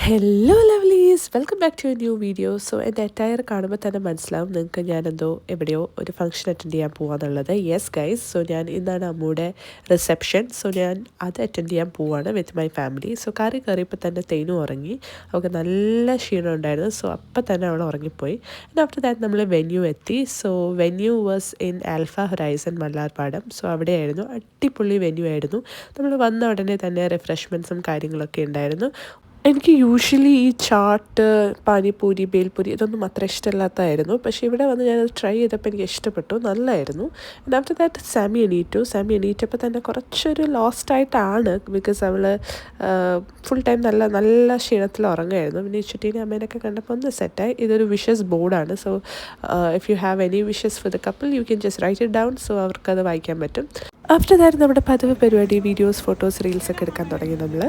Hello lovelies, welcome back to a new video. So എൻ്റെ attire കാണുമ്പോൾ തന്നെ മനസ്സിലാവും നിങ്ങൾക്ക് ഞാനെന്തോ എവിടെയോ ഒരു ഫംഗ്ഷൻ അറ്റൻഡ് ചെയ്യാൻ പോകാന്നുള്ളത്. യെസ് ഗൈസ്, സോ ഞാൻ ഇന്നാണ് അമ്മൂടെ റിസപ്ഷൻ. സോ ഞാൻ അത് അറ്റൻഡ് ചെയ്യാൻ പോവാണ് വിത്ത് മൈ ഫാമിലി. സോ കാറി കയറിയപ്പോൾ തന്നെ തേനു ഉറങ്ങി. അവൾക്ക് നല്ല ക്ഷീണം ഉണ്ടായിരുന്നു. സോ അപ്പം തന്നെ അവൾ ഉറങ്ങിപ്പോയി. ആൻഡ് ആഫ്റ്റർ ദാറ്റ് നമ്മൾ വെന്യൂ എത്തി. So venue was in Alpha Horizon Mallarpadam. So അവിടെയായിരുന്നു. അടിപൊളി വെന്യൂ ആയിരുന്നു. നമ്മൾ വന്ന ഉടനെ തന്നെ റിഫ്രഷ്മെൻറ്റ്സും കാര്യങ്ങളൊക്കെ ഉണ്ടായിരുന്നു. എനിക്ക് യൂഷ്വലി ഈ ചാട്ട്, പാനിപ്പൂരി, ബേൽപൂരി ഇതൊന്നും അത്ര ഇഷ്ടമില്ലാത്തതായിരുന്നു. പക്ഷേ ഇവിടെ വന്ന് ഞാനത് ട്രൈ ചെയ്തപ്പോൾ എനിക്ക് ഇഷ്ടപ്പെട്ടു, നല്ലതായിരുന്നു. ആൻഡ് ആഫ്റ്റർ ദാറ്റ് സാമി എണീറ്റപ്പോൾ തന്നെ കുറച്ചൊരു ലോസ്റ്റായിട്ടാണ്. ബിക്കോസ് അവൾ ഫുൾ ടൈം നല്ല ക്ഷീണത്തിൽ ഉറങ്ങുമായിരുന്നു. പിന്നെ ഈ ചുട്ടീനെ അമ്മേനൊക്കെ കണ്ടപ്പോൾ ഒന്ന് സെറ്റായി. ഇതൊരു വിഷസ് ബോർഡാണ്. So if you have any wishes for the couple you can just write it down. So അവർക്കത് വായിക്കാൻ പറ്റും. ആഫ്റ്റർ ദാറ്റ് നമ്മുടെ പതിവ് പരിപാടി വീഡിയോസ്, ഫോട്ടോസ്, റീൽസൊക്കെ എടുക്കാൻ തുടങ്ങി നമ്മൾ.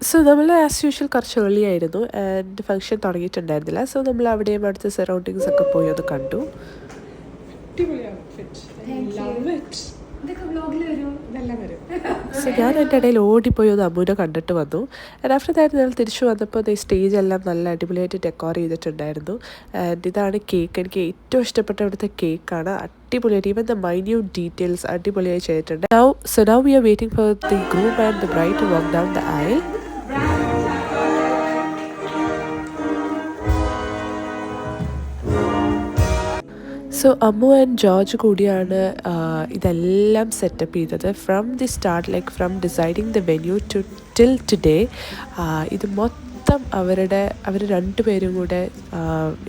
സോ നമ്മൾ ആസ് യൂഷ്വൽ കുറച്ച് ഏർലി ആയിരുന്നു ആൻഡ് ഫംഗ്ഷൻ തുടങ്ങിയിട്ടുണ്ടായിരുന്നില്ല. സോ നമ്മൾ അവിടെയും അടുത്ത സറൗണ്ടിങ്സ് ഒക്കെ പോയി ഒന്ന് കണ്ടു. സോ ഞാൻ എൻ്റെ ഇടയിൽ ഓടിപ്പോയി ഒന്ന് അമ്മൂനെ കണ്ടിട്ട് വന്നു. ആൻഡ് ആഫ്റ്റർ ദാറ്റ് ഞങ്ങൾ തിരിച്ചു വന്നപ്പോൾ ഈ സ്റ്റേജ് എല്ലാം നല്ല അടിപൊളിയായിട്ട് ഡെക്കോർ ചെയ്തിട്ടുണ്ടായിരുന്നു. ആൻഡ് ഇതാണ് കേക്ക്. എനിക്ക് ഏറ്റവും ഇഷ്ടപ്പെട്ട ഇവിടുത്തെ കേക്കാണ്. അടിപൊളിയായിട്ട് ഈവൻ ദ മൈന്യൂട്ട് ഡീറ്റെയിൽസ് അടിപൊളിയായി ചെയ്തിട്ടുണ്ട്. Now we are waiting for the groom and the bride to walk down the aisle. So Ammu and George കൂടിയാണ് ഇതെല്ലാം സെറ്റപ്പ് ചെയ്തത്. From the start, like from deciding the venue to till today. ഇത് മൊത്തം അവർ രണ്ടുപേരും കൂടെ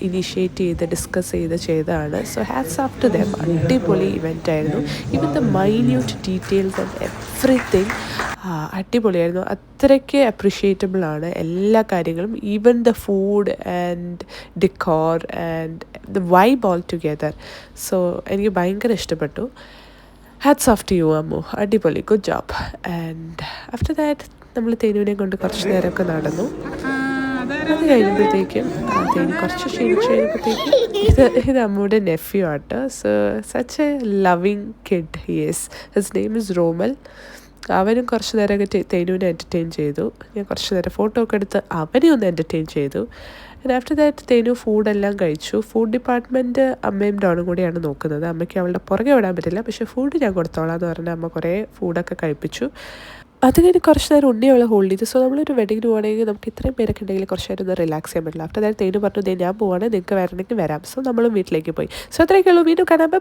ഇനീഷ്യേറ്റ് ചെയ്ത് discuss ചെയ്തതാണ്. So hats off to them. അടിപൊളി ഇവൻ്റ് ആയിരുന്നു. Even the minute details and everything അടിപൊളിയായിരുന്നു. അത്രയ്ക്ക് അപ്രിഷ്യേറ്റബിൾ ആണ് എല്ലാ കാര്യങ്ങളും. Even the food and decor and the vibe all together. So എനിക്ക് ഭയങ്കര ഇഷ്ടപ്പെട്ടു. Hats off to U Ammu, അടിപൊളി, good job. And after that നമ്മൾ തേനുവിനെ കൊണ്ട് കുറച്ച് നേരമൊക്കെ നടന്നു. അത് കഴിഞ്ഞപ്പോഴത്തേക്കും തേനു കുറച്ച് ക്ഷീണിച്ച് കഴിയുമ്പോഴത്തേക്കും ഇത് അമ്മൂടെ നെഫ്യൂ ആട്ടോ. So such A loving kid yes. His name is Rommel. അവനും കുറച്ച് നേരമൊക്കെ തേനുവിനെ എൻ്റർടൈൻ ചെയ്തു. ഞാൻ കുറച്ച് നേരം ഫോട്ടോ ഒക്കെ എടുത്ത് അവനെ ഒന്ന് എൻ്റർടൈൻ ചെയ്തു. ആൻഡ് ആഫ്റ്റർ ദാറ്റ് തേനു ഫുഡെല്ലാം കഴിച്ചു. ഫുഡ് ഡിപ്പാർട്ട്മെൻറ്റ് അമ്മയും ഡോണും കൂടിയാണ് നോക്കുന്നത്. അമ്മയ്ക്ക് അവളുടെ പുറകെ വിടാൻ പറ്റില്ല. പക്ഷേ ഫുഡ് ഞാൻ കൊടുത്തോളാം എന്ന് പറഞ്ഞാൽ അമ്മ കുറേ ഫുഡൊക്കെ കഴിപ്പിച്ചു. അത് കഴിഞ്ഞ് കുറച്ച് നേരം ഉണ്ണി അവളെ ഹോൾഡ് ചെയ്തു. സോ നമ്മളൊരു വെഡിങ്ങിന് പോകണമെങ്കിൽ നമുക്ക് ഇത്രയും പേരൊക്കെ ഉണ്ടെങ്കിൽ കുറച്ച് നേരം ഒന്ന് റിലാക്സ് ചെയ്യാൻ പറ്റില്ല. ആഫ്റ്റർ ദാറ്റ് തേനു പറഞ്ഞു, ഞാൻ പോവാണ്, നിങ്ങൾക്ക് വരണമെങ്കിൽ വരാം. സോ നമ്മളും വീട്ടിലേക്ക് പോയി. സോ അത്രയൊക്കെ ഉള്ളൂ. വീണ്ടും കാണാം. ബൈ.